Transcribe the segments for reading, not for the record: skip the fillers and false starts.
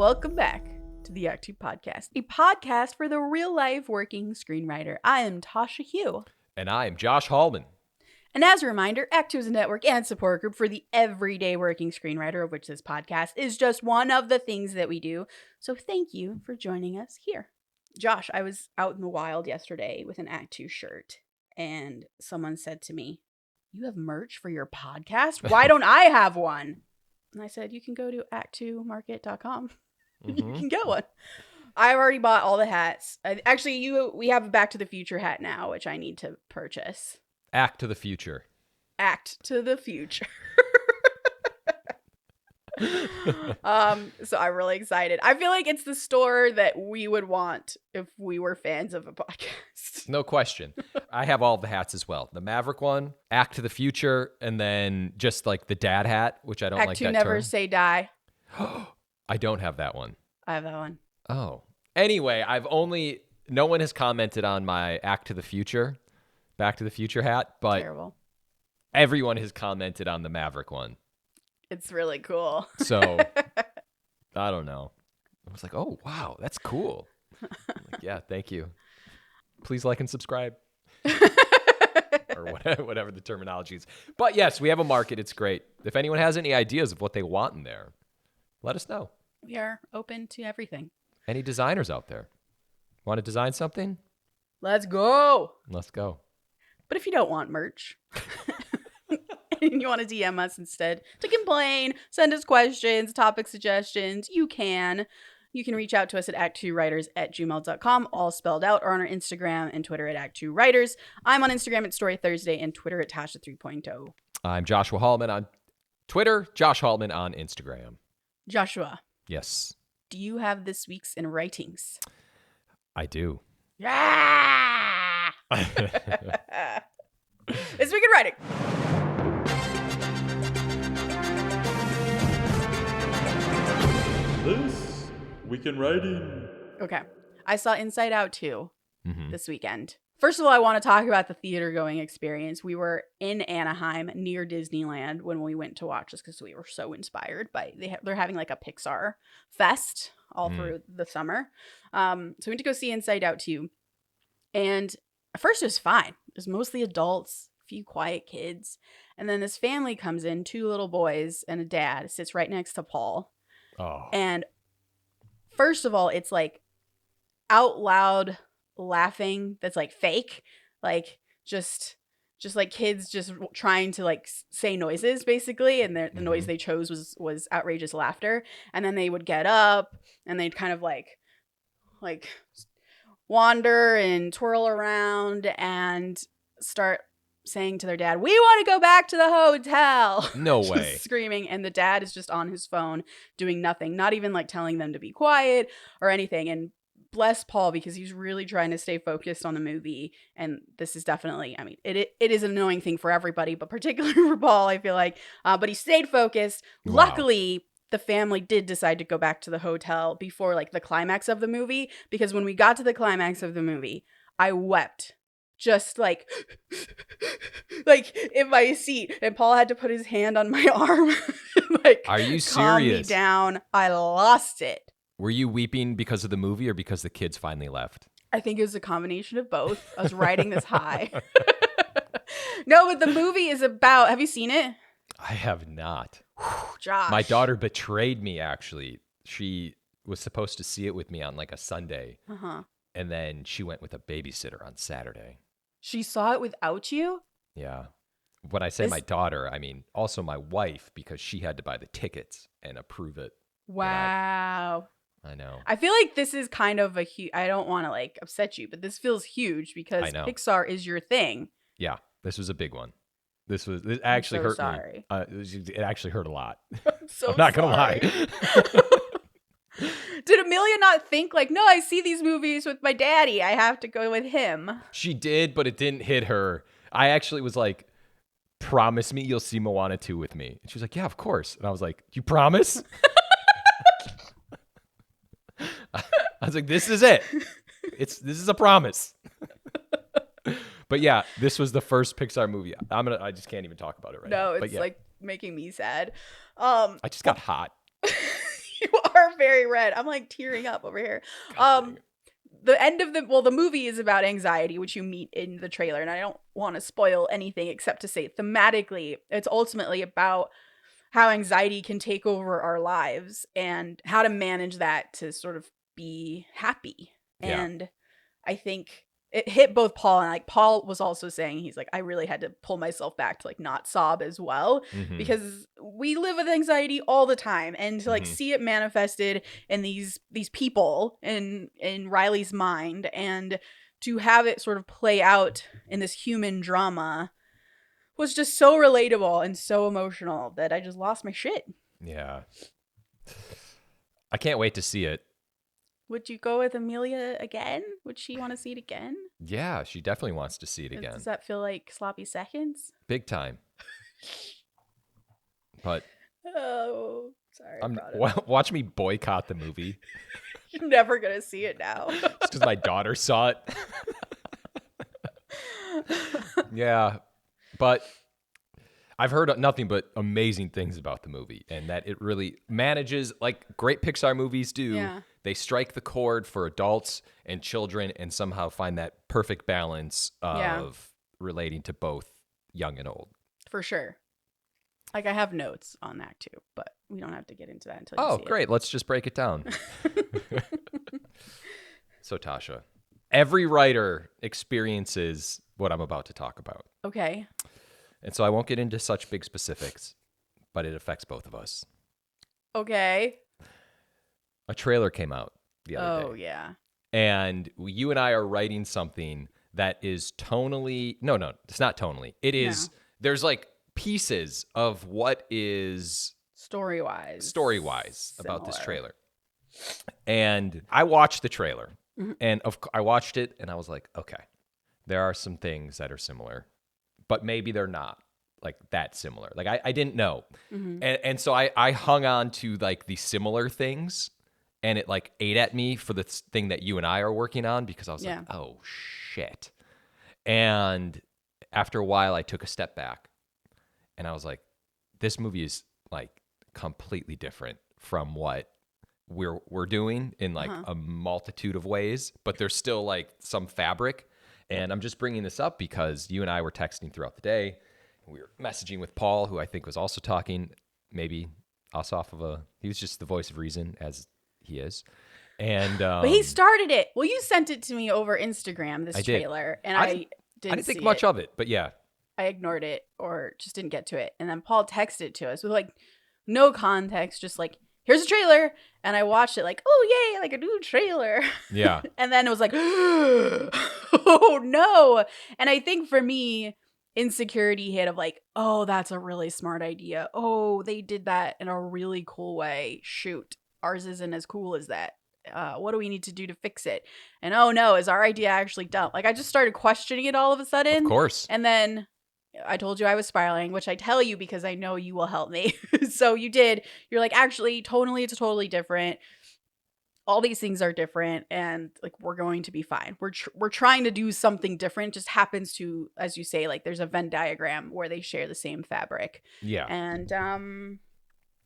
Welcome back to the Act 2 podcast, a podcast for the real-life working screenwriter. I am Tasha Hugh. And I am Josh Hallman. And as a reminder, Act 2 is a network and support group for the everyday working screenwriter, of which this podcast is just one of the things that we do. So thank you for joining us here. Josh, I was out in the wild yesterday with an Act 2 shirt, and someone said to me, "You have merch for your podcast? Why don't I have one?" And I said, "You can go to ActTwoMarket.com. You can get one." I've already bought all the hats. We have a Back to the Future hat now, which I need to purchase. Act to the Future. Act to the Future. So I'm really excited. I feel like it's the store that we would want if we were fans of a podcast. No question. I have all the hats as well. The Maverick one, Act to the Future, and then just like the dad hat, which I don't Act like 2 that Never term. Say Die. I don't have that one. I have that one. Oh. Anyway, no one has commented on my Act to the Future, Back to the Future hat, but Terrible. Everyone has commented on the Maverick one. It's really cool. So, I don't know. I was like, oh, wow, that's cool. I'm like, yeah, thank you. Please like and subscribe. Or whatever the terminology is. But yes, we have a market. It's great. If anyone has any ideas of what they want in there, let us know. We are open to everything. Any designers out there? Want to design something? Let's go. Let's go. But if you don't want merch and you want to DM us instead to complain, send us questions, topic suggestions, you can. You can reach out to us at ActTwoWriters@gmail.com, all spelled out, or on our Instagram and Twitter at ActTwoWriters. I'm on Instagram at Story Thursday and Twitter at Tasha 3.0. I'm Joshua Hallman on Twitter, Josh Hallman on Instagram. Joshua. Yes. Do you have this week's in writings? I do. Yeah! This week in writing. This week in writing. Okay. I saw Inside Out 2 this weekend. First of all, I want to talk about the theater going experience. We were in Anaheim near Disneyland when we went to watch this because we were so inspired by they're having like a Pixar fest all through the summer. So we went to go see Inside Out 2. And at first it was fine. It was mostly adults, a few quiet kids. And then this family comes in, 2 little boys and a dad, sits right next to Paul. Oh. And first of all, it's like out loud laughing that's like fake, like just like kids just trying to like say noises basically, and the noise they chose was outrageous laughter. And then they would get up and they'd kind of like wander and twirl around and start saying to their dad, "We want to go back to the hotel." No way. Screaming, and the dad is just on his phone doing nothing, not even like telling them to be quiet or anything. And bless Paul, because he's really trying to stay focused on the movie. And this is definitely, I mean, it is an annoying thing for everybody, but particularly for Paul, I feel like. But he stayed focused. Wow. Luckily, the family did decide to go back to the hotel before like the climax of the movie, because when we got to the climax of the movie, I wept. Just like in my seat, and Paul had to put his hand on my arm. Like, are you calm me serious? down. I lost it. Were you weeping because of the movie or because the kids finally left? I think it was a combination of both. I was riding this high. No, but the movie is about, have you seen it? I have not. Josh. My daughter betrayed me, actually. She was supposed to see it with me on like a Sunday. And then she went with a babysitter on Saturday. She saw it without you? Yeah. When I say my daughter, I mean also my wife, because she had to buy the tickets and approve it. Wow. I know. I feel like this is kind of a huge, I don't want to like upset you, but this feels huge because Pixar is your thing. Yeah. This was a big one. It actually hurt sorry. me. It actually hurt a lot. I'm not going to lie. Did Amelia not think like, no, I see these movies with my daddy, I have to go with him? She did, but it didn't hit her. I actually was like, promise me you'll see Moana 2 with me. And she was like, yeah, of course. And I was like, you promise? I was like, this is it. This is a promise. But yeah, this was the first Pixar movie. I just can't even talk about it right now. No, it's like making me sad. I just got hot. You are very red. I'm like tearing up over here. The end of the movie is about anxiety, which you meet in the trailer, and I don't want to spoil anything except to say thematically, it's ultimately about how anxiety can take over our lives and how to manage that to sort of be happy. Yeah. And I think it hit both Paul, and like Paul was also saying, he's like, I really had to pull myself back to like not sob as well, because we live with anxiety all the time, and to like see it manifested in these people in Riley's mind, and to have it sort of play out in this human drama was just so relatable and so emotional that I just lost my shit. Yeah. I can't wait to see it. Would you go with Amelia again? Would she want to see it again? Yeah, she definitely wants to see it again. Does that feel like sloppy seconds? Big time. But Oh, sorry. watch me boycott the movie. You're never going to see it now. Just because my daughter saw it. Yeah. But I've heard nothing but amazing things about the movie, and that it really manages, like great Pixar movies do. Yeah. They strike the chord for adults and children and somehow find that perfect balance of relating to both young and old. For sure. Like I have notes on that too, but we don't have to get into that until you see it. Oh, great. Let's just break it down. So, Tasha, every writer experiences what I'm about to talk about. Okay. And so I won't get into such big specifics, but it affects both of us. Okay. A trailer came out the other day. Oh, yeah. And you and I are writing something that is tonally... No, it's not tonally. It is... No. There's like pieces of what is... Story-wise about this trailer. And I watched the trailer. And I watched it and I was like, okay, there are some things that are similar, but maybe they're not like that similar. Like I didn't know. And so I hung on to like the similar things, and it like ate at me for the thing that you and I are working on, because I was like, oh shit. And after a while I took a step back and I was like, this movie is like completely different from what we're doing in like a multitude of ways, but there's still like some fabric. And I'm just bringing this up because you and I were texting throughout the day. We were messaging with Paul, who I think was also talking, maybe us off of he was just the voice of reason, as he is. And but he started it. Well, you sent it to me over Instagram, this trailer, and I didn't think much of it, but yeah. I ignored it or just didn't get to it. And then Paul texted it to us with like no context, just like, here's a trailer. And I watched it like, oh, yay, like a new trailer. Yeah. And then it was like, oh, no. And I think for me, insecurity hit of like, oh, that's a really smart idea. Oh, they did that in a really cool way. Shoot, ours isn't as cool as that. What do we need to do to fix it? And oh, no, is our idea actually dumb? Like I just started questioning it all of a sudden. Of course. And then I told you I was spiraling, which I tell you because I know you will help me. So you did. You're like, actually, totally, it's totally different. All these things are different, and like we're going to be fine. We're trying to do something different. Just happens to, as you say, like there's a Venn diagram where they share the same fabric. Yeah. And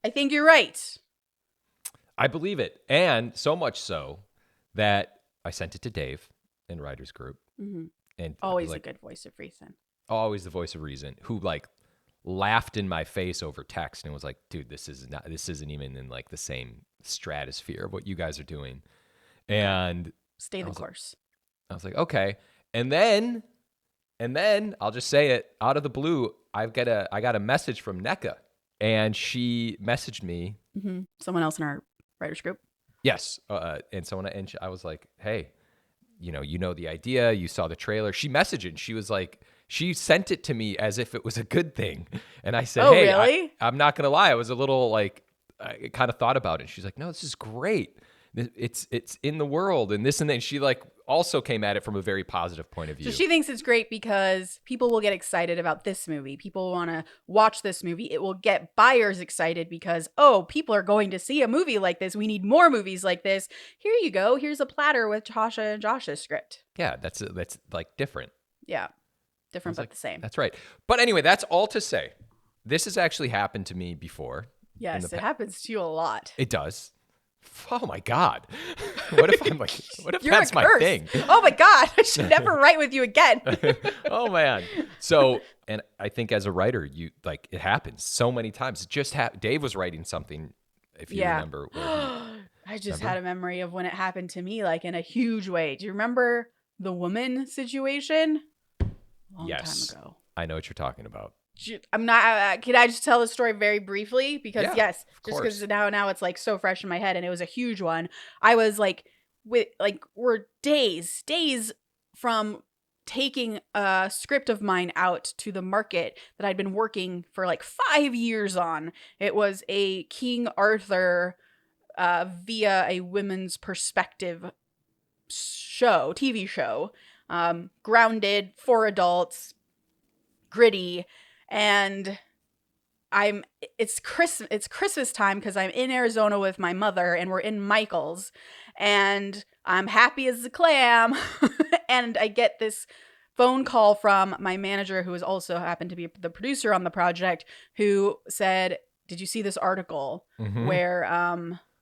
I think you're right. I believe it, and so much so that I sent it to Dave in Writers Group, and always like, a good voice of reason. Always the voice of reason, who like laughed in my face over text and was like, dude, this isn't even in like the same stratosphere of what you guys are doing. And stay the course. I was like, okay. And then I'll just say it out of the blue, I got a message from NECA, and she messaged me. Someone else in our writers group. Yes. And I was like, hey, you know the idea, you saw the trailer. She messaged it, and she was like, she sent it to me as if it was a good thing. And I said, hey, really? I'm not going to lie. I was a little like, I kind of thought about it. And she's like, no, this is great. It's in the world and this and that. And she like also came at it from a very positive point of view. So she thinks it's great because people will get excited about this movie. People want to watch this movie. It will get buyers excited because, oh, people are going to see a movie like this. We need more movies like this. Here you go. Here's a platter with Tasha and Josh's script. Yeah, that's like different. Yeah. Different but the same. That's right. But anyway, that's all to say. This has actually happened to me before. Yes, it happens to you a lot. It does. Oh my God. What if You're that's a my curse. thing? Oh my God, I should never write with you again. Oh man. So, and I think as a writer, you like, it happens so many times. It just Dave was writing something, if you remember. Where I just remember? had a memory of when it happened to me, like in a huge way. Do you remember the woman situation? Long Yes. time ago. I know what you're talking about. I'm not. Can I just tell the story very briefly? Because Yeah, yes, of just course. because now it's like so fresh in my head, and it was a huge one. I was like, we're days from taking a script of mine out to the market that I'd been working for like 5 years on. It was a King Arthur via a women's perspective TV show, grounded for adults, gritty, and it's Christmas time because I'm in Arizona with my mother and we're in Michael's and I'm happy as a clam and I get this phone call from my manager, who is also happened to be the producer on the project, who said, "Did you see this article where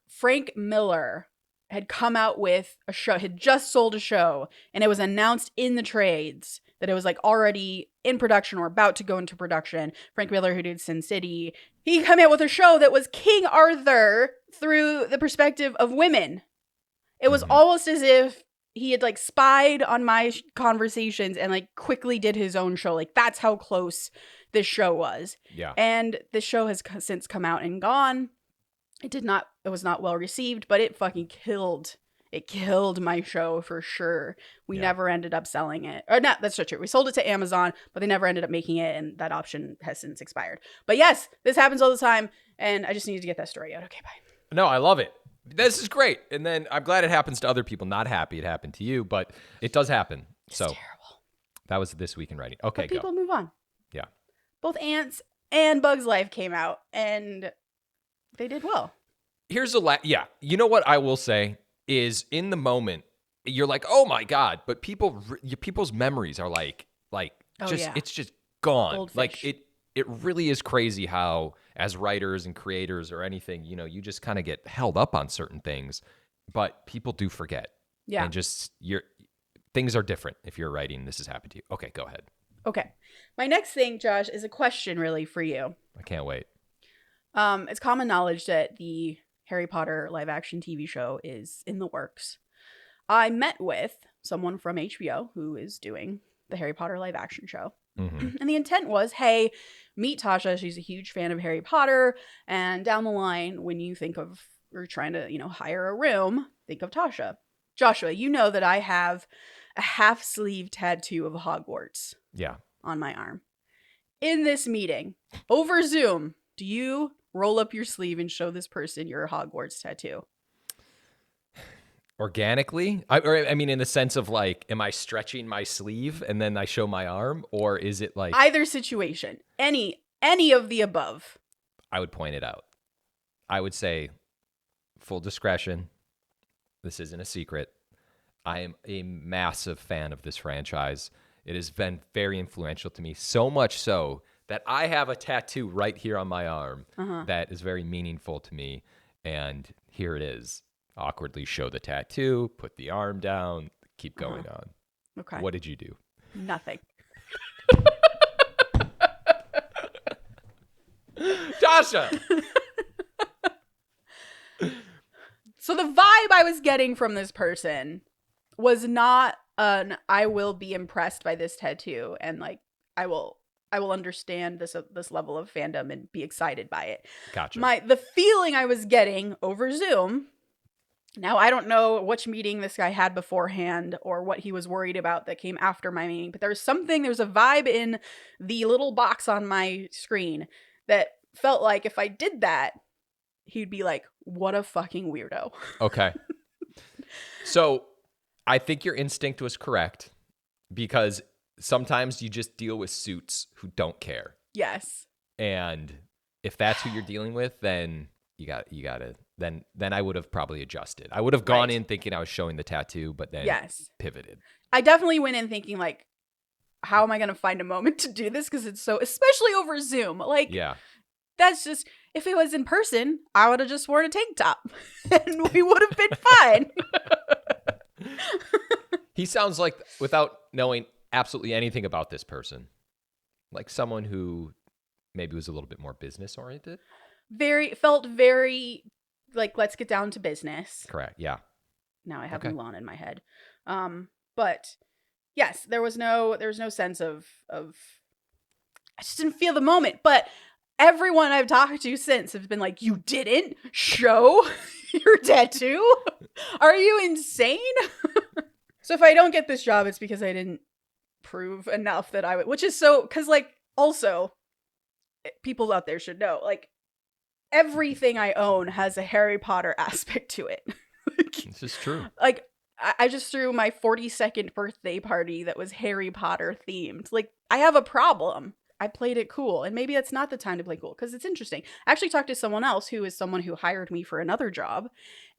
Frank Miller had come out with a show, had just sold a show, and it was announced in the trades that it was like already in production or about to go into production." Frank Miller, who did Sin City, he came out with a show that was King Arthur through the perspective of women. It was almost as if he had like spied on my conversations and like quickly did his own show. Like that's how close this show was. Yeah. And this show has since come out and gone. It was not well received, but it fucking killed. It killed my show for sure. We never ended up selling it. Or not, that's not true. We sold it to Amazon, but they never ended up making it, and that option has since expired. But yes, this happens all the time, and I just needed to get that story out. Okay, bye. No, I love it. This is great. And then I'm glad it happens to other people. Not happy it happened to you, but it does happen. It's so terrible. That was This Week in Writing. Okay, but people go. move on. Yeah. Both Ants and Bug's Life came out, and they did well. Here's you know what I will say is, in the moment, you're like, oh my God, but people's memories are it's just gone. Goldfish. Like it really is crazy how, as writers and creators or anything, you just kind of get held up on certain things, but people do forget. Yeah. And just things are different if you're writing. This has happened to you. Okay, go ahead. Okay. My next thing, Josh, is a question really for you. I can't wait. It's common knowledge that the Harry Potter live action TV show is in the works. I met with someone from HBO who is doing the Harry Potter live action show. And the intent was, hey, meet Tasha. She's a huge fan of Harry Potter. And down the line, when you think of, or trying to, hire a room, think of Tasha. Joshua, you know that I have a half sleeve tattoo of Hogwarts. Yeah. On my arm. In this meeting, over Zoom, do you roll up your sleeve and show this person your Hogwarts tattoo? Organically? I mean, in the sense of like, am I stretching my sleeve and then I show my arm? Or is it like... Either situation. Any of the above. I would point it out. I would say, full discretion, this isn't a secret. I am a massive fan of this franchise. It has been very influential to me, so much so that I have a tattoo right here on my arm that is very meaningful to me. And here it is. Awkwardly show the tattoo, put the arm down, keep going on. Okay. What did you do? Nothing. Tasha! So the vibe I was getting from this person was not I will be impressed by this tattoo and like I will understand this level of fandom and be excited by it. Gotcha. The feeling I was getting over Zoom. Now, I don't know which meeting this guy had beforehand or what he was worried about that came after my meeting, but there was a vibe in the little box on my screen that felt like if I did that, he'd be like, what a fucking weirdo. Okay. So I think your instinct was correct, because sometimes you just deal with suits who don't care. Yes. And if that's who you're dealing with, then you got to then I would have probably adjusted. I would have gone in thinking I was showing the tattoo, but then pivoted. I definitely went in thinking like, how am I going to find a moment to do this? Because it's so, especially over Zoom. Like, yeah, that's just, If it was in person, I would have just worn a tank top and we would have been fine. He sounds like, without knowing absolutely anything about this person, like someone who maybe was a little bit more business oriented. Felt very like, let's get down to business. Correct. Yeah. Now I have Okay. Mulan in my head. But yes, there was no sense of I just didn't feel the moment. But everyone I've talked to since have been like, you didn't show your tattoo? Are you insane? So if I don't get this job, it's because I didn't prove enough that I would, which is so, because like, also, people out there should know, like, everything I own has a Harry Potter aspect to it. This is true. Like, I just threw my 42nd birthday party that was Harry Potter themed. Like, I have a problem. I played it cool. And maybe that's not the time to play cool, because it's interesting. I actually talked to someone else who is someone who hired me for another job.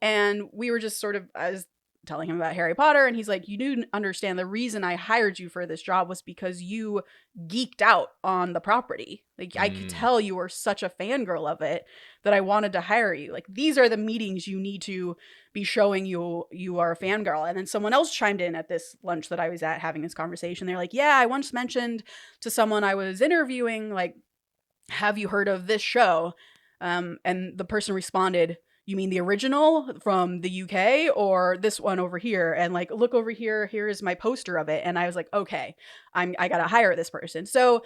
And we were just sort of, I was telling him about Harry Potter, and he's like, you do understand the reason I hired you for this job was because you geeked out on the property. Like, I could tell you were such a fangirl of it that I wanted to hire you. Like, these are the meetings you need to be showing you are a fangirl. And then someone else chimed in at this lunch that I was at having this conversation. They're like, yeah, I once mentioned to someone I was interviewing, like, have you heard of this show? And the person responded, you mean the original from the UK or this one over here? And like, look over here, here is my poster of it. And I was like, okay, I gotta hire this person. So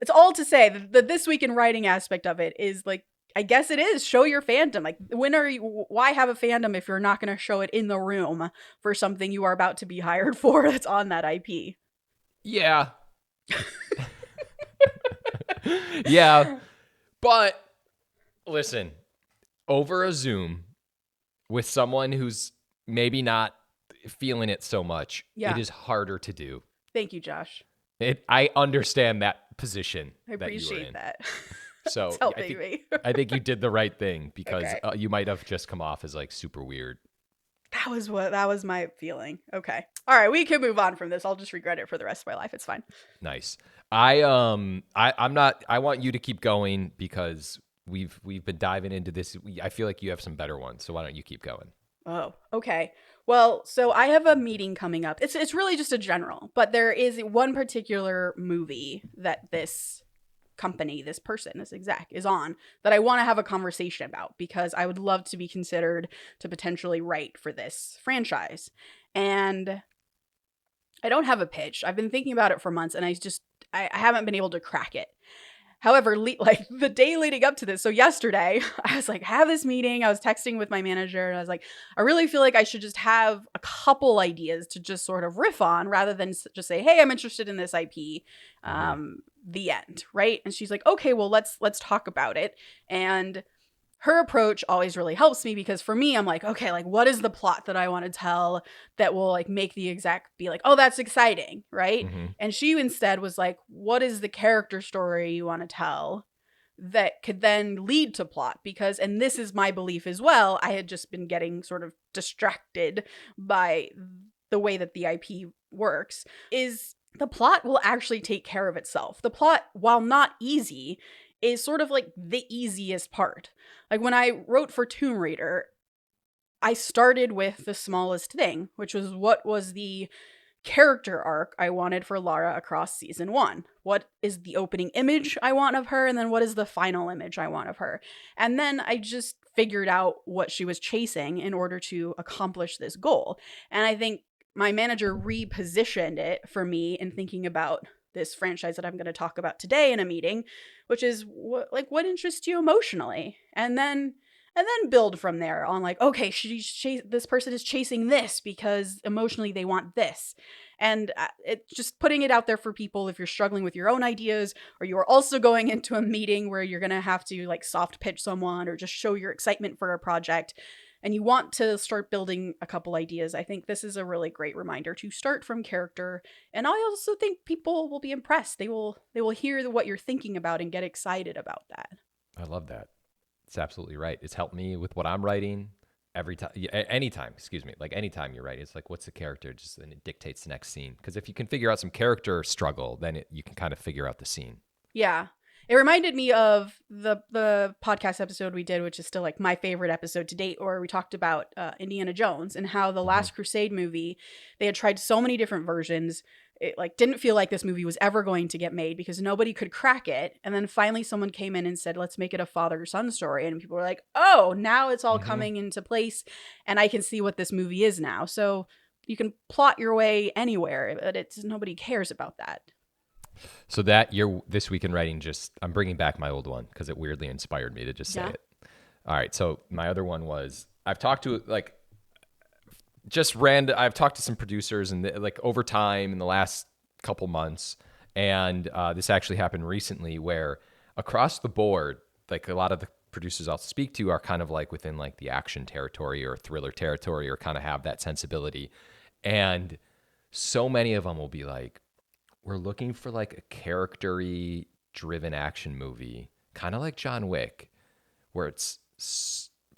it's all to say that the This Week in Writing aspect of it is like, I guess it is show your fandom. Like, why have a fandom if you're not going to show it in the room for something you are about to be hired for that's on that IP? Yeah. Yeah. But listen, over a Zoom with someone who's maybe not feeling it so much, Yeah. it is harder to do. Thank you, Josh. I understand that position. I appreciate that. So It's helping me. I think you did the right thing, because Okay. you might have just come off as like super weird. That was my feeling. Okay. All right, we can move on from this. I'll just regret it for the rest of my life. It's fine. Nice. I'm not. I want you to keep going, because we've been diving into this. I feel like you have some better ones. So why don't you keep going? Oh, okay. Well, so I have a meeting coming up. It's really just a general, but there is one particular movie that this company, this person, this exec is on that I want to have a conversation about, because I would love to be considered to potentially write for this franchise. And I don't have a pitch. I've been thinking about it for months, and I haven't been able to crack it. However, like the day leading up to this, so yesterday, I was like, have this meeting. I was texting with my manager, and I was like, I really feel like I should just have a couple ideas to just sort of riff on, rather than just say, hey, I'm interested in this IP. The end, right? And she's like, okay, well, let's talk about it. And her approach always really helps me, because for me, I'm like, okay, like, what is the plot that I want to tell that will like make the exec be like, oh, that's exciting, right? Mm-hmm. And she instead was like, what is the character story you want to tell that could then lead to plot? Because, and this is my belief as well, I had just been getting sort of distracted by the way that the IP works, is the plot will actually take care of itself. The plot, while not easy, is sort of like the easiest part. Like when I wrote for Tomb Raider, I started with the smallest thing, which was what was the character arc I wanted for Lara across season 1. What is the opening image I want of her? And then what is the final image I want of her? And then I just figured out what she was chasing in order to accomplish this goal. And I think my manager repositioned it for me in thinking about this franchise that I'm going to talk about today in a meeting, which is what interests you emotionally, and then build from there on like, okay, this person is chasing this because emotionally they want this. And it's just putting it out there for people if you're struggling with your own ideas, or you are also going into a meeting where you're going to have to like soft pitch someone or just show your excitement for a project, and you want to start building a couple ideas. I think this is a really great reminder to start from character. And I also think people will be impressed. They will hear what you're thinking about and get excited about that. I love that. It's absolutely right. It's helped me with what I'm writing every time, anytime you're writing, it's like, what's the character? Then it dictates the next scene. Because if you can figure out some character struggle, then you can kind of figure out the scene. Yeah. It reminded me of the podcast episode we did, which is still like my favorite episode to date, where we talked about Indiana Jones and how the Last Crusade movie, they had tried so many different versions. It like didn't feel like this movie was ever going to get made because nobody could crack it. And then finally someone came in and said, let's make it a father-son story. And people were like, oh, now it's all coming into place and I can see what this movie is now. So you can plot your way anywhere, but nobody cares about that. So this week in writing, I'm bringing back my old one because it weirdly inspired me to just say it. All right. So my other one was, I've talked to I've talked to some producers and over time in the last couple months. And this actually happened recently where across the board, like a lot of the producers I'll speak to are kind of like within like the action territory or thriller territory or kind of have that sensibility. And so many of them will be like, we're looking for like a character-y driven action movie, kind of like John Wick, where it's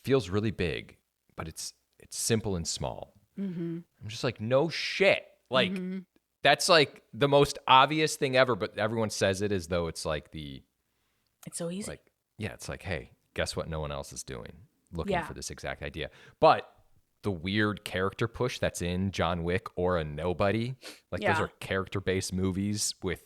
feels really big, but it's simple and small. I'm just like, no shit. Like that's like the most obvious thing ever, but everyone says it as though it's like it's so easy. Like, yeah, it's like, hey, guess what? No one else is doing, looking for this exact idea. But the weird character push that's in John Wick or a Nobody, like those are character-based movies with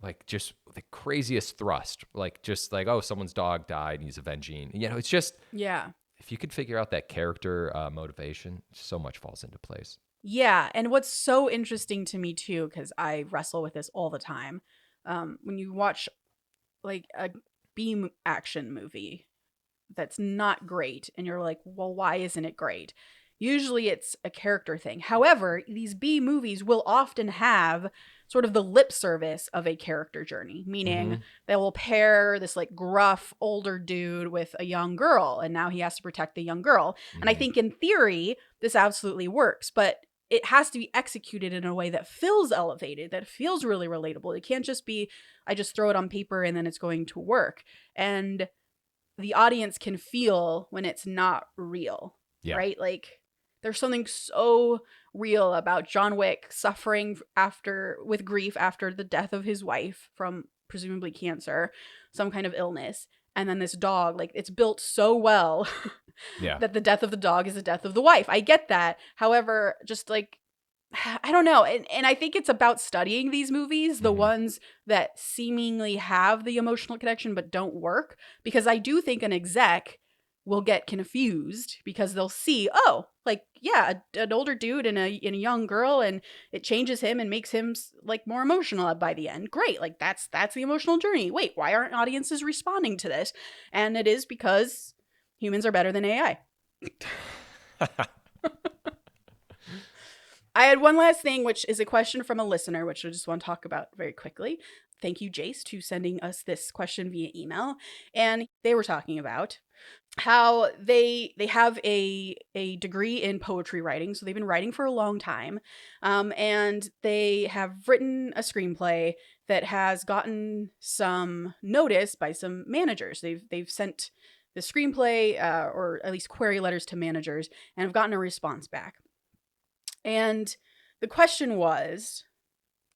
like just the craziest thrust, like just like, oh, someone's dog died and he's avenging. It's just if you could figure out that character motivation, so much falls into place. Yeah, and what's so interesting to me too, because I wrestle with this all the time, when you watch like a B action movie that's not great, and you're like, well, why isn't it great? Usually it's a character thing. However, these B movies will often have sort of the lip service of a character journey, meaning they will pair this like gruff older dude with a young girl, and now he has to protect the young girl. And I think in theory, this absolutely works, but it has to be executed in a way that feels elevated, that feels really relatable. It can't just be, I just throw it on paper and then it's going to work. And the audience can feel when it's not real, right? Like there's something so real about John Wick suffering with grief after the death of his wife from presumably cancer, some kind of illness. And then this dog, like it's built so well that the death of the dog is the death of the wife. I get that. However, just like, I don't know. And I think it's about studying these movies, the ones that seemingly have the emotional connection but don't work. Because I do think an exec will get confused because they'll see, oh, like, yeah, an older dude and a young girl, and it changes him and makes him like more emotional by the end. Great. Like that's the emotional journey. Wait, why aren't audiences responding to this? And it is because humans are better than AI. I had one last thing, which is a question from a listener, which I just want to talk about very quickly. Thank you, Jace, to sending us this question via email. And they were talking about how they have a degree in poetry writing. So they've been writing for a long time. And they have written a screenplay that has gotten some notice by some managers. They've sent the screenplay or at least query letters to managers and have gotten a response back. And the question was,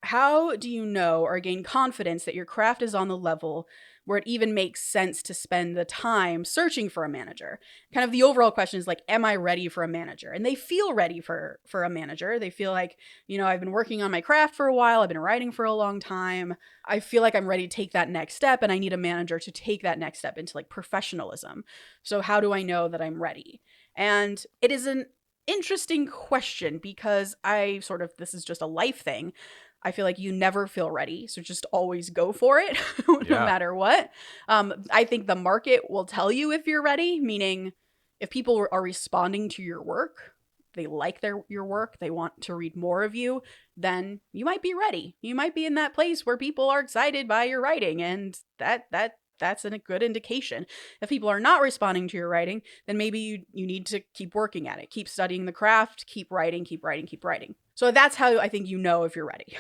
how do you know or gain confidence that your craft is on the level where it even makes sense to spend the time searching for a manager? Kind of the overall question is like, am I ready for a manager? And they feel ready for a manager. They feel like, I've been working on my craft for a while. I've been writing for a long time. I feel like I'm ready to take that next step, and I need a manager to take that next step into like professionalism. So how do I know that I'm ready? And it is an interesting question because this is just a life thing. I feel like you never feel ready. So just always go for it no matter what. I think the market will tell you if you're ready, meaning if people are responding to your work, they like your work, they want to read more of you, then you might be ready. You might be in that place where people are excited by your writing, and that's a good indication. If people are not responding to your writing, then maybe you need to keep working at it, keep studying the craft, keep writing. So that's how I think you know if you're ready.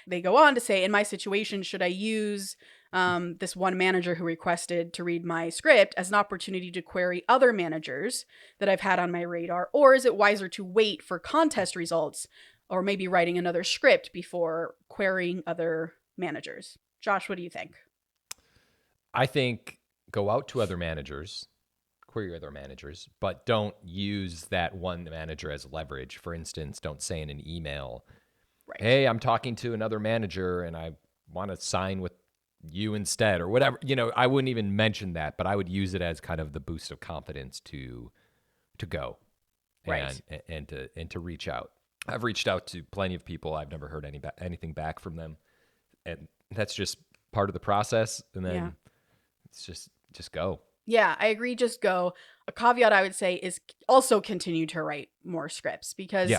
They go on to say, in my situation, should I use this one manager who requested to read my script as an opportunity to query other managers that I've had on my radar? Or is it wiser to wait for contest results or maybe writing another script before querying other managers? Josh, what do you think? I think go out to other managers, query other managers, but don't use that one manager as leverage. For instance, don't say in an email, Right. hey, I'm talking to another manager and I want to sign with you instead or whatever. I wouldn't even mention that, but I would use it as kind of the boost of confidence to go Right. and to reach out. I've reached out to plenty of people. I've never heard anything back from them. And that's just part of the process. And then it's just go. Yeah, I agree. Just go. A caveat I would say is also continue to write more scripts, because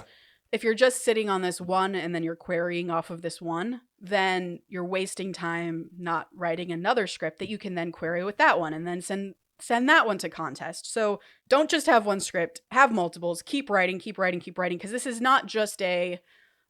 if you're just sitting on this one and then you're querying off of this one, then you're wasting time not writing another script that you can then query with that one and then send that one to contest. So don't just have one script, have multiples, keep writing, because this is not just a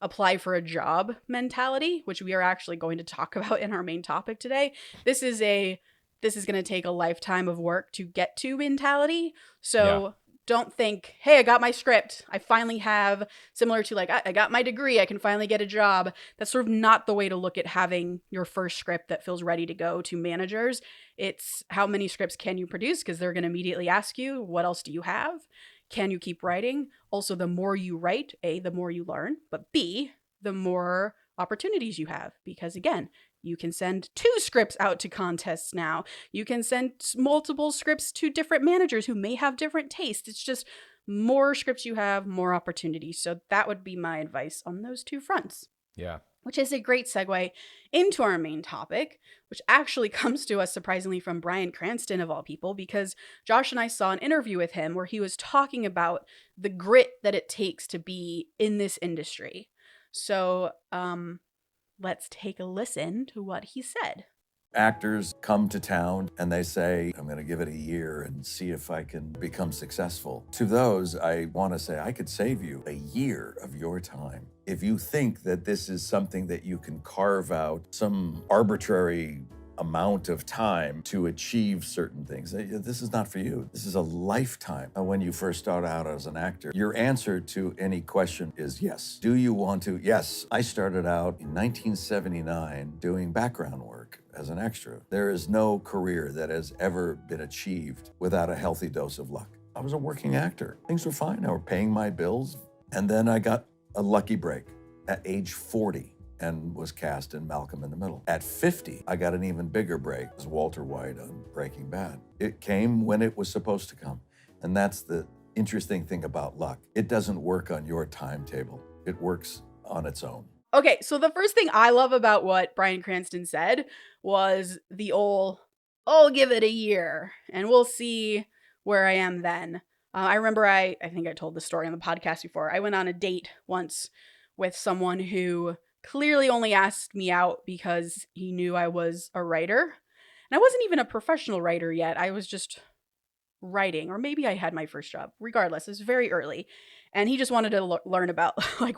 apply for a job mentality, which we are actually going to talk about in our main topic today. This is going to take a lifetime of work to get to mentality. So don't think, hey, I got my script. I finally have, similar to like, I got my degree. I can finally get a job. That's sort of not the way to look at having your first script that feels ready to go to managers. It's how many scripts can you produce? Because they're going to immediately ask you, what else do you have? Can you keep writing? Also, the more you write, A, the more you learn, but B, the more opportunities you have. Because again, you can send 2 scripts out to contests now. You can send multiple scripts to different managers who may have different tastes. It's just more scripts you have, more opportunities. So that would be my advice on those 2 fronts. Yeah. Which is a great segue into our main topic, which actually comes to us surprisingly from Bryan Cranston of all people, because Josh and I saw an interview with him where he was talking about the grit that it takes to be in this industry. So, let's take a listen to what he said. Actors come to town and they say, I'm going to give it a year and see if I can become successful. To those, I want to say I could save you a year of your time. If you think that this is something that you can carve out some arbitrary amount of time to achieve certain things, this is not for you. This is a lifetime. When you first start out as an actor, your answer to any question is yes. Do you want to? Yes. I started out in 1979 doing background work as an extra. There is no career that has ever been achieved without a healthy dose of luck. I was a working actor. Things were fine. I was paying my bills. And then I got a lucky break at age 40. And was cast in Malcolm in the Middle. At 50, I got an even bigger break as Walter White on Breaking Bad. It came when it was supposed to come. And that's the interesting thing about luck. It doesn't work on your timetable. It works on its own. Okay, so the first thing I love about what Bryan Cranston said was the I'll give it a year and we'll see where I am then. I remember I think I told this story on the podcast before. I went on a date once with someone who clearly only asked me out because he knew I was a writer. And I wasn't even a professional writer yet. I was just writing, or maybe I had my first job. Regardless, it was very early. And he just wanted to learn about like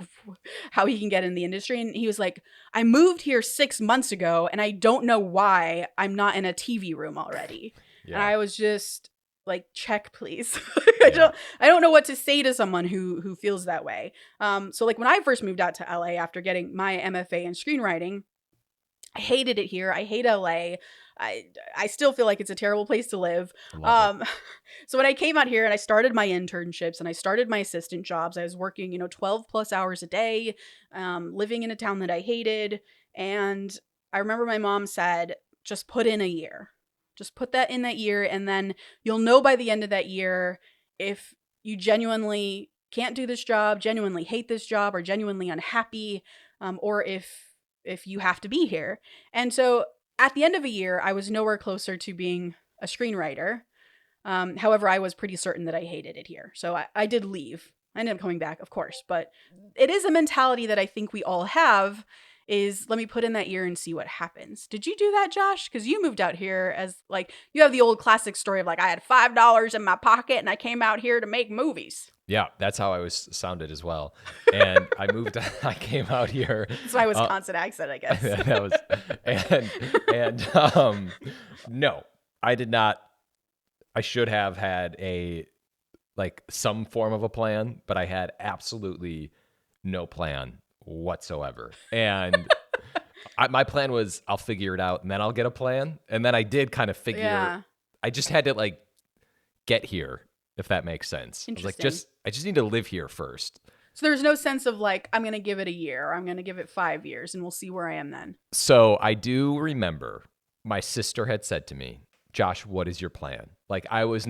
how he can get in the industry. And he was like, I moved here 6 months ago and I don't know why I'm not in a TV room already. Yeah. And I was just like, check, please. I don't know what to say to someone who feels that way. So like when I first moved out to LA after getting my MFA in screenwriting, I hated it here. I hate LA. I still feel like it's a terrible place to live. So when I came out here and I started my internships and I started my assistant jobs, I was working, 12 plus hours a day, living in a town that I hated. And I remember my mom said, just put in a year. Just put that in that year, and then you'll know by the end of that year if you genuinely can't do this job, genuinely hate this job, or genuinely unhappy, or if you have to be here. And so at the end of a year, I was nowhere closer to being a screenwriter. However, I was pretty certain that I hated it here. So I did leave. I ended up coming back, of course. But it is a mentality that I think we all have, is let me put in that year and see what happens. Did you do that, Josh? Because you moved out here as like, you have the old classic story of like, I had $5 in my pocket and I came out here to make movies. Yeah, that's how I was sounded as well. And I came out here. That's my Wisconsin accent, I guess. That was, no, I did not. I should have had some form of a plan, but I had absolutely no plan whatsoever. And My plan was I'll figure it out and then I'll get a plan. And then I did kind of figure. Yeah. I just had to like get here, if that makes sense. I was like, Interesting. I just need to live here first. So there's no sense of like, I'm going to give it a year or I'm going to give it 5 years and we'll see where I am then. So I do remember my sister had said to me, Josh, what is your plan? Like I was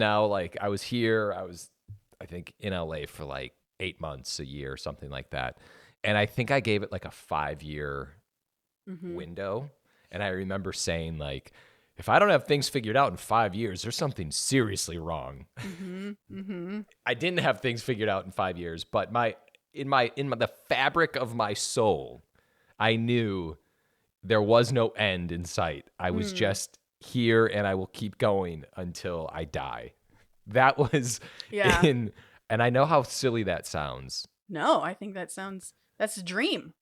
here. I was, I think, in LA for like 8 months, a year, something like that. And I think I gave it like a 5-year window. And I remember saying like, if I don't have things figured out in 5 years, there's something seriously wrong. I didn't have things figured out in 5 years, but in the fabric of my soul, I knew there was no end in sight. I was just here and I will keep going until I die. That was and I know how silly that sounds. No, I think that's a dream.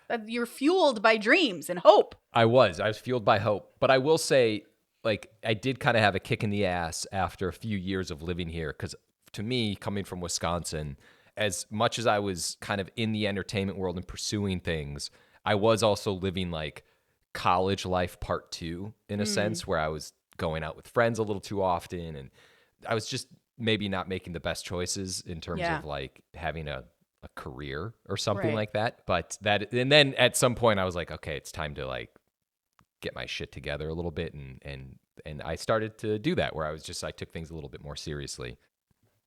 That you're fueled by dreams and hope. I was fueled by hope, but I will say, like, I did kind of have a kick in the ass after a few years of living here. Cause to me, coming from Wisconsin, as much as I was kind of in the entertainment world and pursuing things, I was also living like college life part 2 in a sense, where I was going out with friends a little too often. And I was just maybe not making the best choices in terms of like having a career or something like that. But and then at some point I was like, okay, it's time to like get my shit together a little bit. And I started to do that where I took things a little bit more seriously.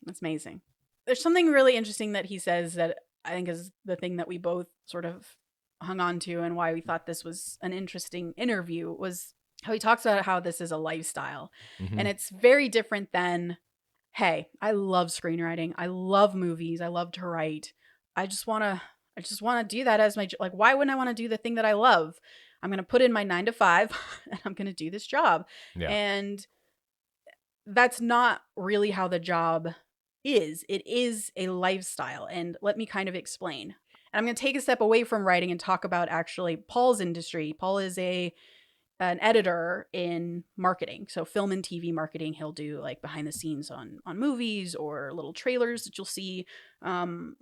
That's amazing. There's something really interesting that he says that I think is the thing that we both sort of hung on to and why we thought this was an interesting interview was how he talks about how this is a lifestyle. And it's very different than, hey, I love screenwriting. I love movies. I love to write. I just want to do that as my, like, why wouldn't I want to do the thing that I love? I'm going to put in my 9 to 5 and I'm going to do this job. Yeah. And that's not really how the job is. It is a lifestyle. And let me kind of explain. And I'm going to take a step away from writing and talk about actually Paul's industry. Paul is an editor in marketing. So film and TV marketing. He'll do like behind the scenes on movies or little trailers that you'll see on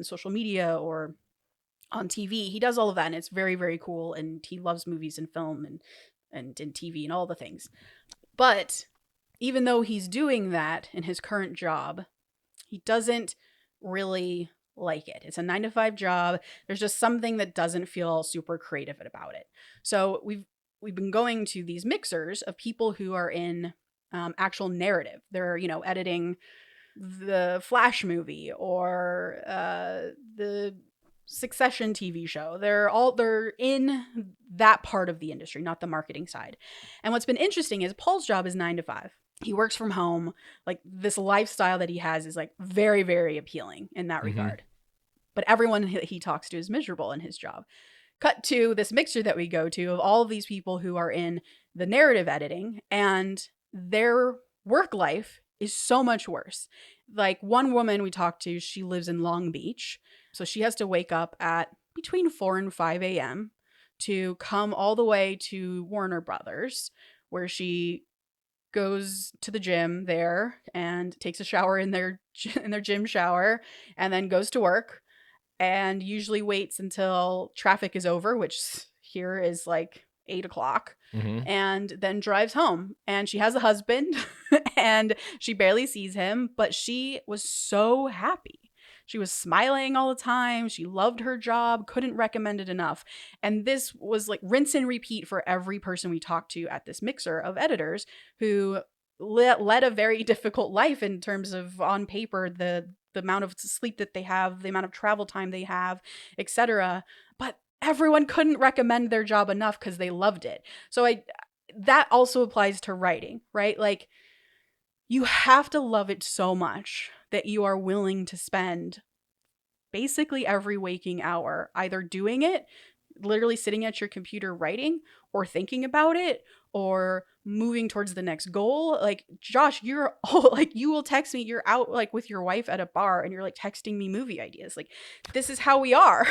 social media or on TV. He does all of that and it's very, very cool. And he loves movies and film and TV and all the things. But even though he's doing that in his current job, he doesn't really like it. It's a 9 to 5 job. There's just something that doesn't feel super creative about it. So we've been going to these mixers of people who are in actual narrative. They're, editing the Flash movie or the Succession TV show. They're in that part of the industry, not the marketing side. And what's been interesting is Paul's job is 9 to 5. He works from home. Like this lifestyle that he has is like very, very appealing in that regard. But everyone he talks to is miserable in his job. Cut to this mixer that we go to of all of these people who are in the narrative editing and their work life is so much worse. Like one woman we talked to, she lives in Long Beach. So she has to wake up at between 4 and 5 a.m. to come all the way to Warner Brothers, where she goes to the gym there and takes a shower in their gym shower and then goes to work and usually waits until traffic is over, which here is like 8 o'clock, and then drives home. And she has a husband and she barely sees him, but she was so happy. She was smiling all the time. She loved her job, couldn't recommend it enough. And this was like rinse and repeat for every person we talked to at this mixer of editors who led a very difficult life in terms of on paper, the amount of sleep that they have, the amount of travel time they have, etc. But everyone couldn't recommend their job enough because they loved it. So that also applies to writing, right? Like you have to love it so much that you are willing to spend basically every waking hour either doing it, literally sitting at your computer writing, or thinking about it, or moving towards the next goal. Like Josh, you will text me, you're out like with your wife at a bar and you're like texting me movie ideas. Like this is how we are.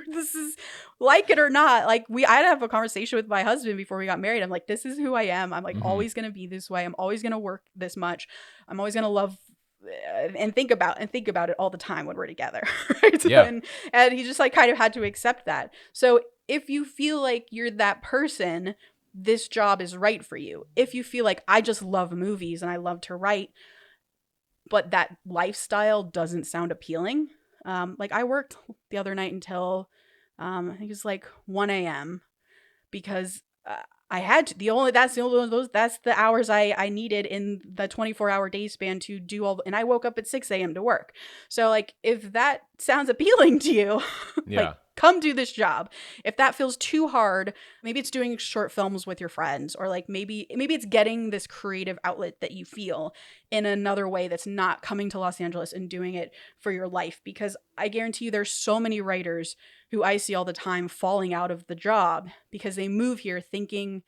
This is, like it or not, like I'd have a conversation with my husband before we got married. I'm like, this is who I am. I'm like always going to be this way. I'm always going to work this much. I'm always going to love and think about it all the time when we're together. Right? Yeah. And he just like kind of had to accept that. So if you feel like you're that person, this job is right for you. If you feel like I just love movies and I love to write, but that lifestyle doesn't sound appealing. Like I worked the other night until I think it was like 1 a.m. because I had to. That's the hours I needed in the 24-hour day span to do and I woke up at 6 a.m. to work. So like if that sounds appealing to you, Yeah. like come do this job. If that feels too hard, maybe it's doing short films with your friends, or like maybe it's getting this creative outlet that you feel in another way that's not coming to Los Angeles and doing it for your life. Because I guarantee you there's so many writers who I see all the time falling out of the job because they move here thinking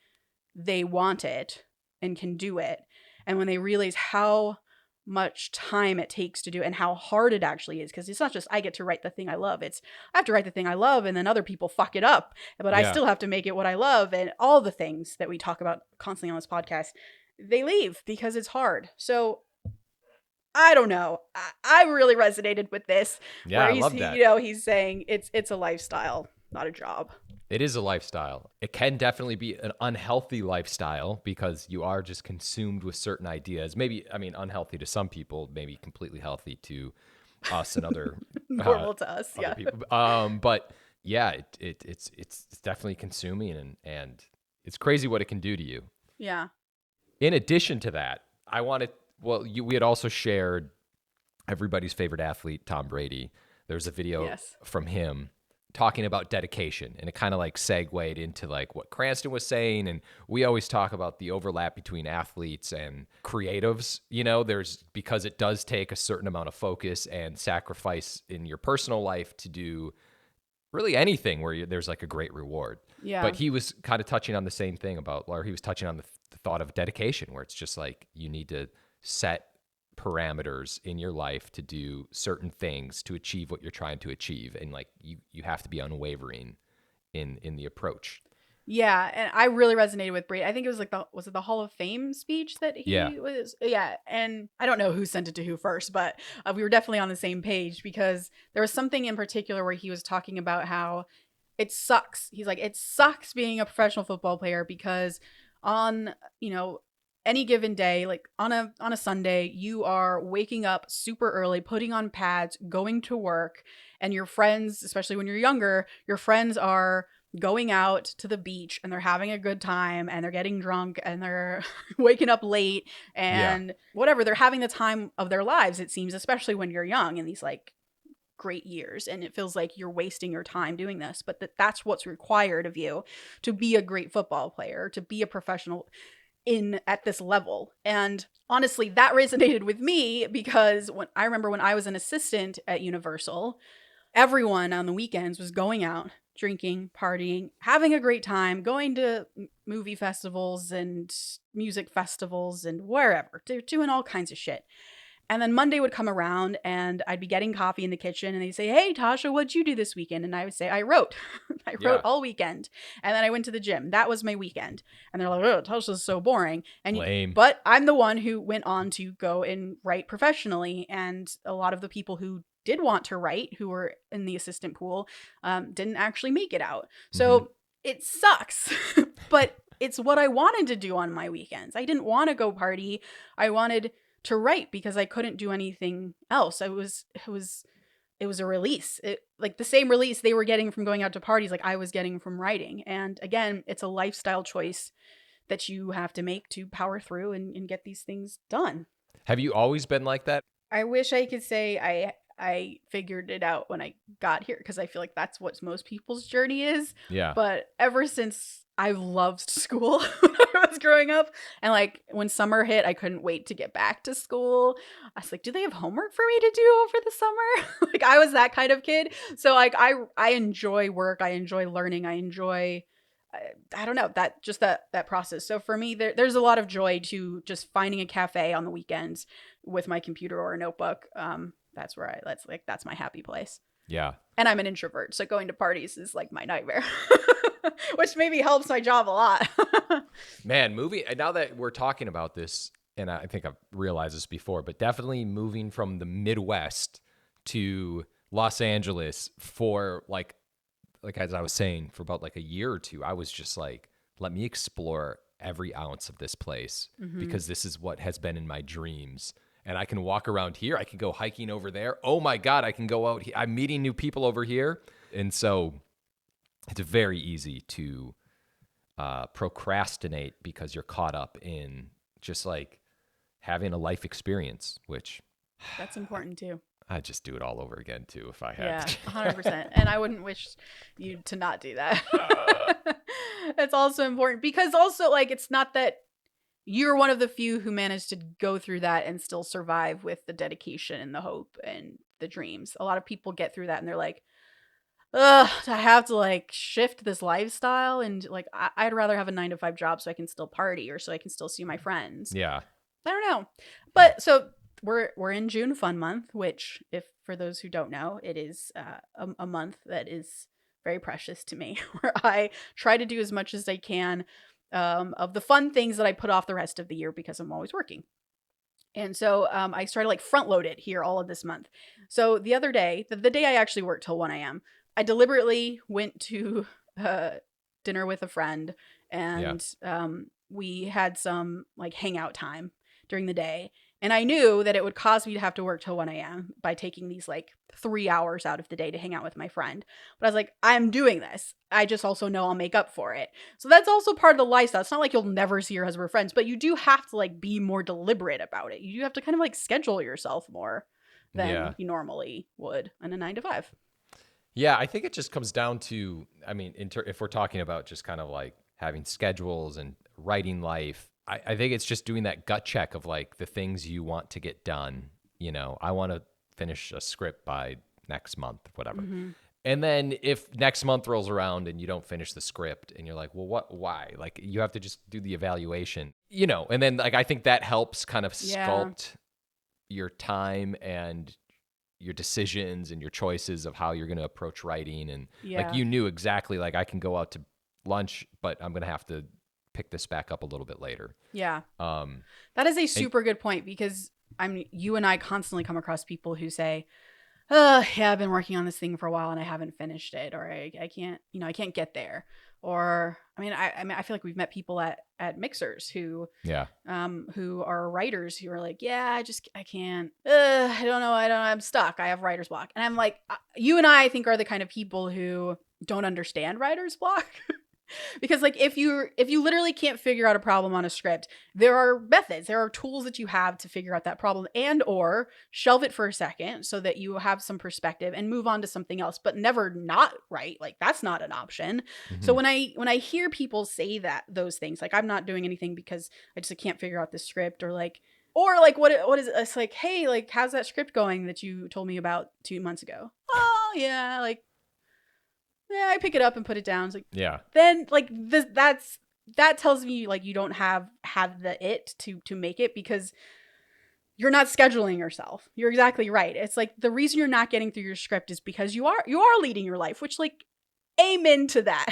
they want it and can do it. And when they realize how much time it takes to do and how hard it actually is, because it's not just I get to write the thing I love. It's I have to write the thing I love and then other people fuck it up, but I still have to make it what I love. And all the things that we talk about constantly on this podcast, they leave because it's hard. So I don't know. I really resonated with this. Yeah, where I love that. He's saying it's a lifestyle, not a job. It is a lifestyle. It can definitely be an unhealthy lifestyle because you are just consumed with certain ideas. Maybe, I mean, unhealthy to some people, maybe completely healthy to us and other normal to us, other yeah. people. But yeah, it's definitely consuming and it's crazy what it can do to you. Yeah. In addition to that, we had also shared everybody's favorite athlete, Tom Brady. There's a video from him talking about dedication, and it kind of like segued into like what Cranston was saying. And we always talk about the overlap between athletes and creatives, because it does take a certain amount of focus and sacrifice in your personal life to do really anything where there's like a great reward. Yeah. But he was kind of touching on the same thing he was touching on the thought of dedication, where it's just like you need to set parameters in your life to do certain things to achieve what you're trying to achieve, and like you have to be unwavering in the approach. Yeah, and I really resonated with Brady. I think it was like was it the Hall of Fame speech that he was? Yeah, and I don't know who sent it to who first, but we were definitely on the same page because there was something in particular where he was talking about how it sucks. He's like, it sucks being a professional football player because on, any given day, like on a Sunday, you are waking up super early, putting on pads, going to work, and your friends, especially when you're younger, your friends are going out to the beach and they're having a good time and they're getting drunk and they're waking up late and whatever. They're having the time of their lives, it seems, especially when you're young in these like great years, and it feels like you're wasting your time doing this, but that's what's required of you to be a great football player, to be a professional at this level. And honestly, that resonated with me because I remember when I was an assistant at Universal, everyone on the weekends was going out, drinking, partying, having a great time, going to movie festivals and music festivals and wherever. They're doing all kinds of shit. And then Monday would come around and I'd be getting coffee in the kitchen and they'd say, "Hey, Tasha, what'd you do this weekend?" And I would say, "I wrote. I wrote all weekend." And then I went to the gym. That was my weekend. And they're like, "Oh, Tasha's so boring." And lame. But I'm the one who went on to go and write professionally. And a lot of the people who did want to write, who were in the assistant pool, didn't actually make it out. So it sucks. But it's what I wanted to do on my weekends. I didn't want to go party. I wanted to write because I couldn't do anything else. It was a release. Like the same release they were getting from going out to parties, like I was getting from writing. And again, it's a lifestyle choice that you have to make to power through and get these things done. Have you always been like that? I wish I could say I figured it out when I got here, because I feel like that's what most people's journey is. Yeah. But ever since I've loved school when I was growing up, and like when summer hit, I couldn't wait to get back to school. I was like, do they have homework for me to do over the summer? Like I was that kind of kid. So like I enjoy work. I enjoy learning. I enjoy, I don't know, that process. So for me, there's a lot of joy to just finding a cafe on the weekends with my computer or a notebook. That's that's my happy place. Yeah. And I'm an introvert, so going to parties is like my nightmare, which maybe helps my job a lot. Man, now that we're talking about this, and I think I've realized this before, but definitely moving from the Midwest to Los Angeles for like like as I was saying, for about like a year or two, I was just like, let me explore every ounce of this place because this is what has been in my dreams. And I can walk around here. I can go hiking over there. Oh my God, I can go out here. I'm meeting new people over here. And so it's very easy to procrastinate because you're caught up in just like having a life experience, which That's important too. I'd just do it all over again too if I had. Yeah, 100%. And I wouldn't wish you to not do that. That's also important because also like it's not that you're one of the few who managed to go through that and still survive with the dedication and the hope and the dreams. A lot of people get through that and they're like, ugh, I have to like shift this lifestyle and like I'd rather have a 9-to-5 job so I can still party or so I can still see my friends. Yeah. I don't know. But so we're in June Fun Month, which if for those who don't know, it is a month that is very precious to me where I try to do as much as I can of the fun things that I put off the rest of the year because I'm always working. And so I started like front load it here all of this month. So the other day, the day I actually worked till 1 a.m., I deliberately went to dinner with a friend and we had some like hangout time during the day. And I knew that it would cause me to have to work till 1 a.m. by taking these like 3 hours out of the day to hang out with my friend. But I was like, I'm doing this. I just also know I'll make up for it. So that's also part of the lifestyle. It's not like you'll never see your husband or friends, but you do have to like be more deliberate about it. You do have to kind of like schedule yourself more than you normally would in a 9-to-5. Yeah, I think it just comes down to, I mean, if we're talking about just kind of like having schedules and writing life, I think it's just doing that gut check of like the things you want to get done. You know, I want to finish a script by next month, whatever. Mm-hmm. And then if next month rolls around and you don't finish the script and you're like, well, why? Like you have to just do the evaluation, you know, and then like I think that helps kind of sculpt your time and your decisions and your choices of how you're going to approach writing. And like you knew exactly like I can go out to lunch, but I'm going to have to pick this back up a little bit later. Yeah. That is a super good point because you and I constantly come across people who say, yeah, I've been working on this thing for a while and I haven't finished it, or I can't, I can't get there. Or, I feel like we've met people at mixers who are writers who are like, yeah, I can't, I don't know. I'm stuck. I have writer's block. And I'm like, you and I think are the kind of people who don't understand writer's block. Because like if you literally can't figure out a problem on a script, there are methods, there are tools that you have to figure out that problem and or shelve it for a second so that you have some perspective and move on to something else, but never not write. Like that's not an option. Mm-hmm. So when I hear people say those things, like I'm not doing anything because I just can't figure out this script or what is it? It's like, hey, like how's that script going that you told me about 2 months ago? Oh yeah, like I pick it up and put it down. It's like, then like that tells me like you don't have the it to make it because you're not scheduling yourself. You're exactly right. It's like the reason you're not getting through your script is because you are leading your life, which like amen to that.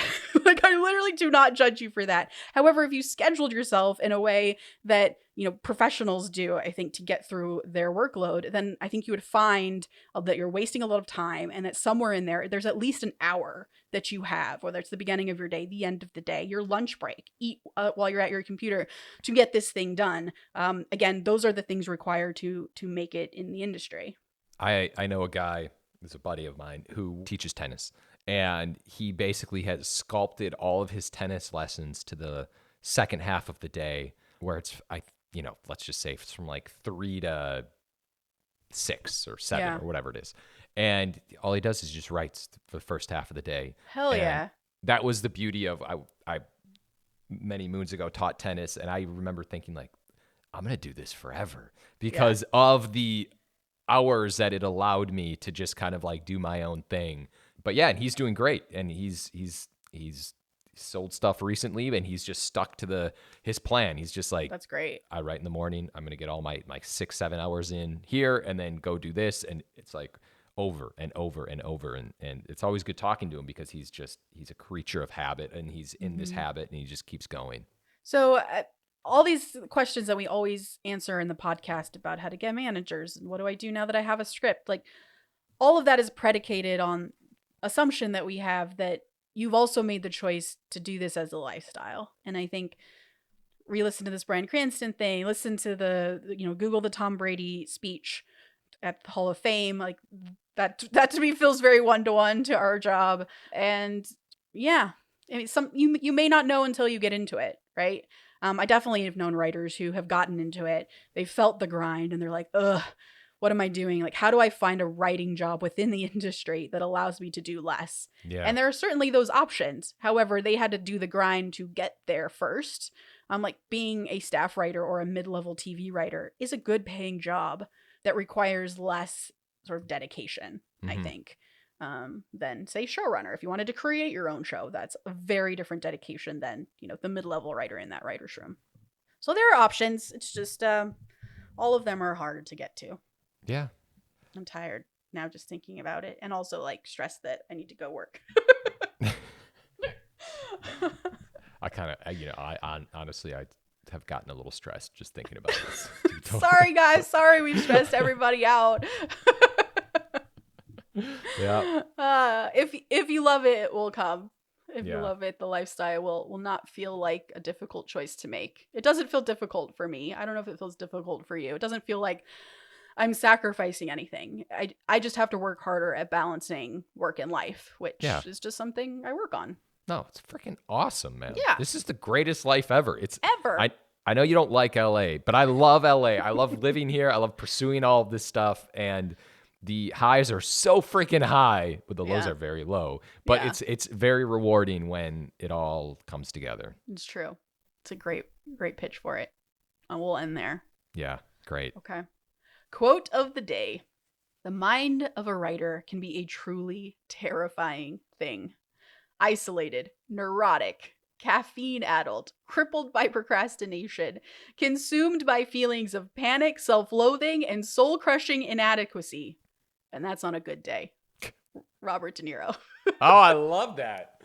Like I literally do not judge you for that. However, if you scheduled yourself in a way that, professionals do, I think, to get through their workload, then I think you would find that you're wasting a lot of time and that somewhere in there's at least an hour that you have, whether it's the beginning of your day, the end of the day, your lunch break, eat while you're at your computer to get this thing done. Again, those are the things required to make it in the industry. I know a guy, who's a buddy of mine, who teaches tennis. And he basically has sculpted all of his tennis lessons to the second half of the day where it's, let's just say it's from like 3 to 6 or 7 or whatever it is. And all he does is just writes for the first half of the day. Hell yeah. That was the beauty of, I many moons ago taught tennis. And I remember thinking like, I'm going to do this forever because of the hours that it allowed me to just kind of like do my own thing. But yeah, and he's doing great, and he's sold stuff recently, and he's just stuck to his plan. He's just like, that's great. I write in the morning. I'm gonna get all my 6-7 hours in here, and then go do this, and it's like over and over and over, and it's always good talking to him because he's a creature of habit, and he's in this habit, and he just keeps going. So all these questions that we always answer in the podcast about how to get managers and what do I do now that I have a script, like all of that is predicated on assumption that we have that you've also made the choice to do this as a lifestyle. And I think re-listen to this Bryan Cranston thing, listen to Google the Tom Brady speech at the Hall of Fame. Like that to me feels very one-to-one to our job. And yeah, I mean, you may not know until you get into it, right? I definitely have known writers who have gotten into it. They felt the grind and they're like, ugh, what am I doing? Like, how do I find a writing job within the industry that allows me to do less? Yeah. And there are certainly those options. However, they had to do the grind to get there first. Like being a staff writer or a mid-level TV writer is a good paying job that requires less sort of dedication, I think, than say showrunner. If you wanted to create your own show, that's a very different dedication than, the mid-level writer in that writer's room. So there are options. It's just all of them are hard to get to. Yeah. I'm tired now just thinking about it, and also like stressed that I need to go work. Honestly, I have gotten a little stressed just thinking about this. Sorry, guys. Sorry, we've stressed everybody out. Yeah. If you love it, it will come. If Yeah. you love it, the lifestyle will not feel like a difficult choice to make. It doesn't feel difficult for me. I don't know if it feels difficult for you. It doesn't feel like I'm sacrificing anything. I just have to work harder at balancing work and life, which is just something I work on. No, it's freaking awesome, man. Yeah. This is the greatest life ever. Ever. I know you don't like LA, but I love LA. I love living here. I love pursuing all of this stuff. And the highs are so freaking high, but the lows are very low. But it's very rewarding when it all comes together. It's true. It's a great pitch for it. And we'll end there. Yeah, great. Okay. Quote of the day. The mind of a writer can be a truly terrifying thing. Isolated, neurotic, caffeine-addled, crippled by procrastination, consumed by feelings of panic, self-loathing, and soul-crushing inadequacy. And that's on a good day. Robert De Niro. Oh, I love that.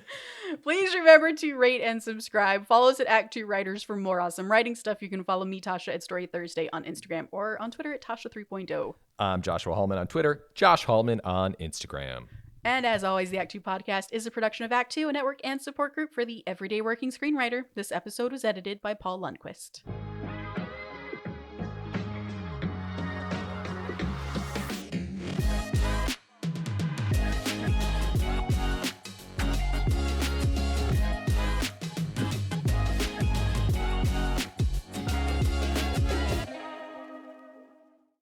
Please remember to rate and subscribe. Follow us at ActTwoWriters for more awesome writing stuff. You can follow me, Tasha, at Story Thursday on Instagram or on Twitter at Tasha 3.0. I'm Joshua Hallman on Twitter, Josh Hallman on Instagram. And as always, the Act 2 podcast is a production of Act 2, a network and support group for the everyday working screenwriter. This episode was edited by Paul Lundquist.